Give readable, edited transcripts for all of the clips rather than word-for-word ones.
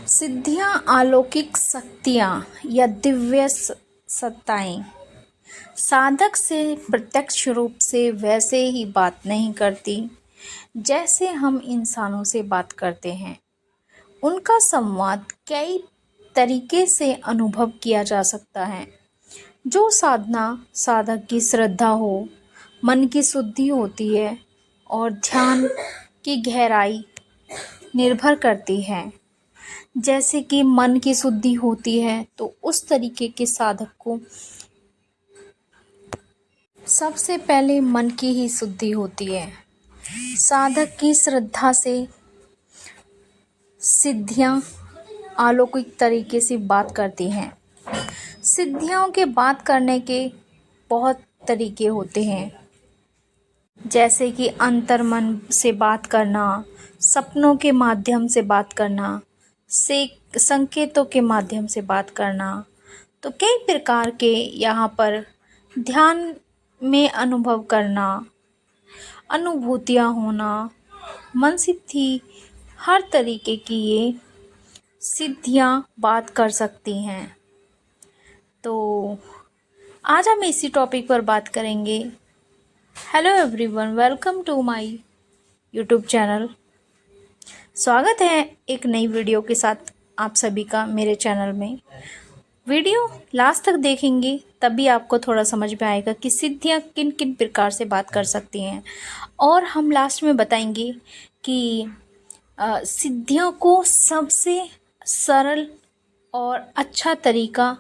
सिद्धियां, अलौकिक शक्तियां या दिव्य सत्ताएं साधक से प्रत्यक्ष रूप से वैसे ही बात नहीं करती जैसे हम इंसानों से बात करते हैं। उनका संवाद कई तरीके से अनुभव किया जा सकता है। जो साधना साधक की श्रद्धा हो, मन की शुद्धि होती है और ध्यान की गहराई निर्भर करती है। जैसे कि मन की शुद्धि होती है तो उस तरीके के साधक को सबसे पहले मन की ही शुद्धि होती है। साधक की श्रद्धा से सिद्धियां अलौकिक तरीके से बात करती हैं। सिद्धियों के बात करने के बहुत तरीके होते हैं, जैसे कि अंतर्मन से बात करना, सपनों के माध्यम से बात करना, से संकेतों के माध्यम से बात करना। तो कई प्रकार के यहाँ पर ध्यान में अनुभव करना, अनुभूतियाँ होना, मन सिद्धि, हर तरीके की ये सिद्धियाँ बात कर सकती हैं। तो आज हम इसी टॉपिक पर बात करेंगे। Hello everyone, welcome to my YouTube channel. स्वागत है एक नई वीडियो के साथ आप सभी का मेरे चैनल में। वीडियो लास्ट तक देखेंगे तभी आपको थोड़ा समझ में आएगा कि सिद्धियाँ किन किन प्रकार से बात कर सकती हैं। और हम लास्ट में बताएंगे कि सिद्धियों को सबसे सरल और अच्छा तरीका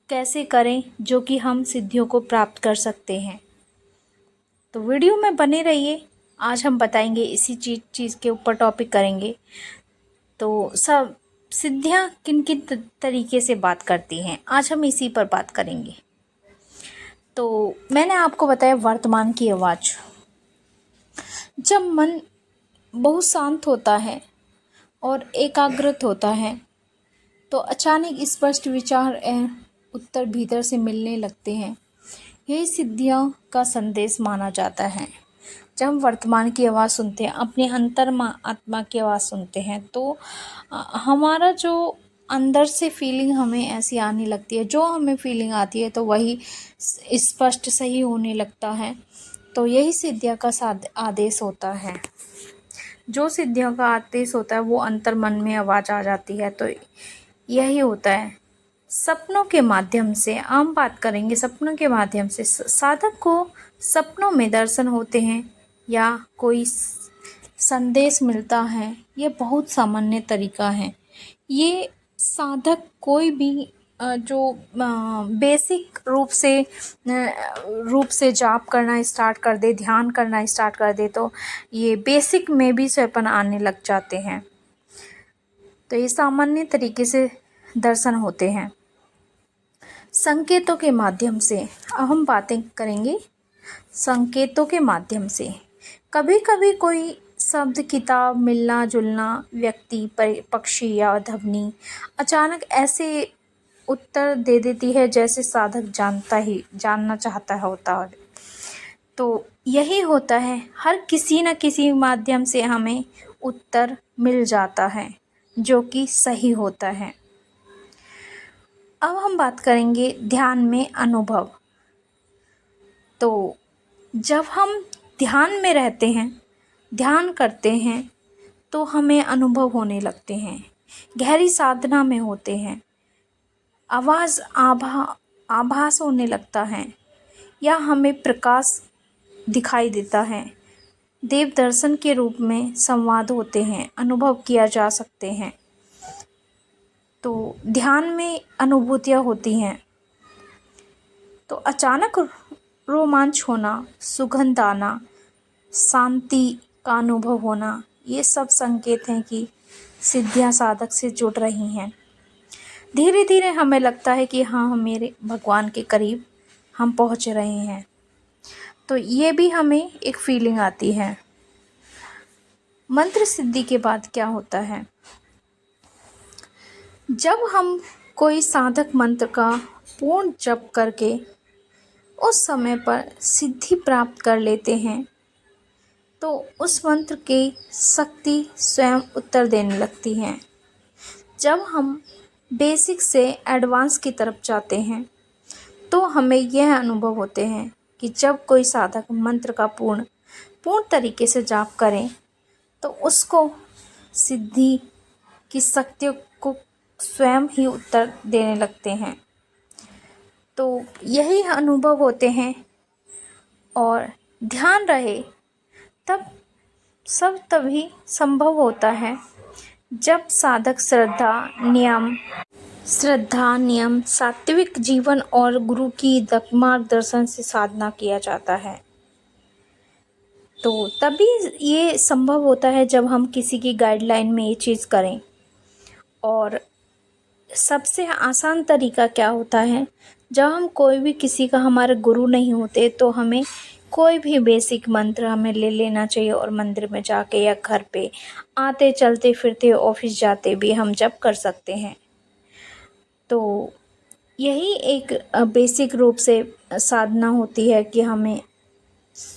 कैसे करें जो कि हम सिद्धियों को प्राप्त कर सकते हैं। तो वीडियो में बने रहिए। आज हम बताएंगे इसी चीज़ के ऊपर टॉपिक करेंगे। तो सब सिद्धियां किन किन तरीके से बात करती हैं, आज हम इसी पर बात करेंगे। तो मैंने आपको बताया वर्तमान की आवाज़। जब मन बहुत शांत होता है और एकाग्रत होता है तो अचानक स्पष्ट विचार एवं उत्तर भीतर से मिलने लगते हैं। यही सिद्धियों का संदेश माना जाता है। जब हम वर्तमान की आवाज़ सुनते हैं, अपने आत्मा की आवाज़ सुनते हैं, तो हमारा जो अंदर से फीलिंग हमें ऐसी आने लगती है, जो हमें फीलिंग आती है तो वही स्पष्ट सही होने लगता है। तो यही सिद्धियों का आदेश होता है। जो सिद्धियों का आदेश होता है वो अंतर मन में आवाज़ आ जाती है। तो यही होता है। सपनों के माध्यम से आम बात करेंगे। सपनों के माध्यम से साधक को सपनों में दर्शन होते हैं या कोई संदेश मिलता है। ये बहुत सामान्य तरीका है। ये साधक कोई भी जो बेसिक रूप से जाप करना स्टार्ट कर दे, ध्यान करना स्टार्ट कर दे, तो ये बेसिक में भी स्वयं आने लग जाते हैं। तो ये सामान्य तरीके से दर्शन होते हैं। संकेतों के माध्यम से अब हम बातें करेंगे। संकेतों के माध्यम से कभी कभी कोई शब्द, किताब, मिलना जुलना, व्यक्ति, पक्षी या ध्वनि अचानक ऐसे उत्तर दे देती है जैसे साधक जानना चाहता होता है। तो यही होता है, हर किसी न किसी माध्यम से हमें उत्तर मिल जाता है जो कि सही होता है। अब हम बात करेंगे ध्यान में अनुभव। तो जब हम ध्यान में रहते हैं, ध्यान करते हैं, तो हमें अनुभव होने लगते हैं। गहरी साधना में होते हैं, आवाज़ आभास होने लगता है या हमें प्रकाश दिखाई देता है। देव दर्शन के रूप में संवाद होते हैं, अनुभव किया जा सकते हैं। तो ध्यान में अनुभूतियाँ होती हैं। तो अचानक रोमांच होना, सुगंध आना, शांति का अनुभव होना, ये सब संकेत हैं कि सिद्धियाँ साधक से जुड़ रही हैं। धीरे धीरे हमें लगता है कि हाँ, हम मेरे भगवान के करीब हम पहुँच रहे हैं। तो ये भी हमें एक फीलिंग आती है। मंत्र सिद्धि के बाद क्या होता है? जब हम कोई साधक मंत्र का पूर्ण जप करके उस समय पर सिद्धि प्राप्त कर लेते हैं तो उस मंत्र की शक्ति स्वयं उत्तर देने लगती है। जब हम बेसिक से एडवांस की तरफ जाते हैं तो हमें यह अनुभव होते हैं कि जब कोई साधक मंत्र का पूर्ण तरीके से जाप करें तो उसको सिद्धि की शक्तियों को स्वयं ही उत्तर देने लगते हैं। तो यही अनुभव होते हैं। और ध्यान रहे तब सब तभी संभव होता है जब साधक श्रद्धा नियम सात्विक जीवन और गुरु की मार्गदर्शन से साधना किया जाता है। तो तभी ये संभव होता है जब हम किसी की गाइडलाइन में ये चीज़ करें। और सबसे आसान तरीका क्या होता है, जब हम कोई भी किसी का हमारे गुरु नहीं होते तो हमें कोई भी बेसिक मंत्र हमें ले लेना चाहिए और मंदिर में जाके या घर पे आते चलते फिरते ऑफिस जाते भी हम जप कर सकते हैं। तो यही एक बेसिक रूप से साधना होती है कि हमें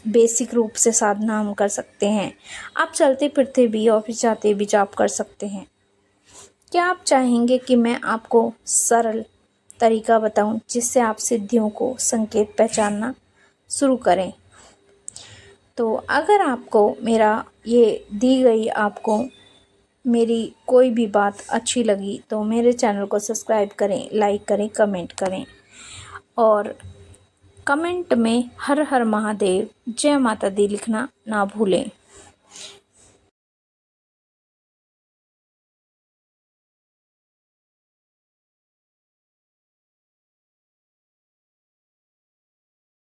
बेसिक रूप से साधना हम कर सकते हैं। आप चलते फिरते भी ऑफिस जाते भी जाप कर सकते हैं। क्या आप चाहेंगे कि मैं आपको सरल तरीका बताऊं जिससे आप सिद्धियों को संकेत पहचानना शुरू करें? तो अगर आपको मेरी कोई भी बात अच्छी लगी तो मेरे चैनल को सब्सक्राइब करें, लाइक करें, कमेंट करें और कमेंट में हर हर महादेव, जय माता दी लिखना ना भूलें।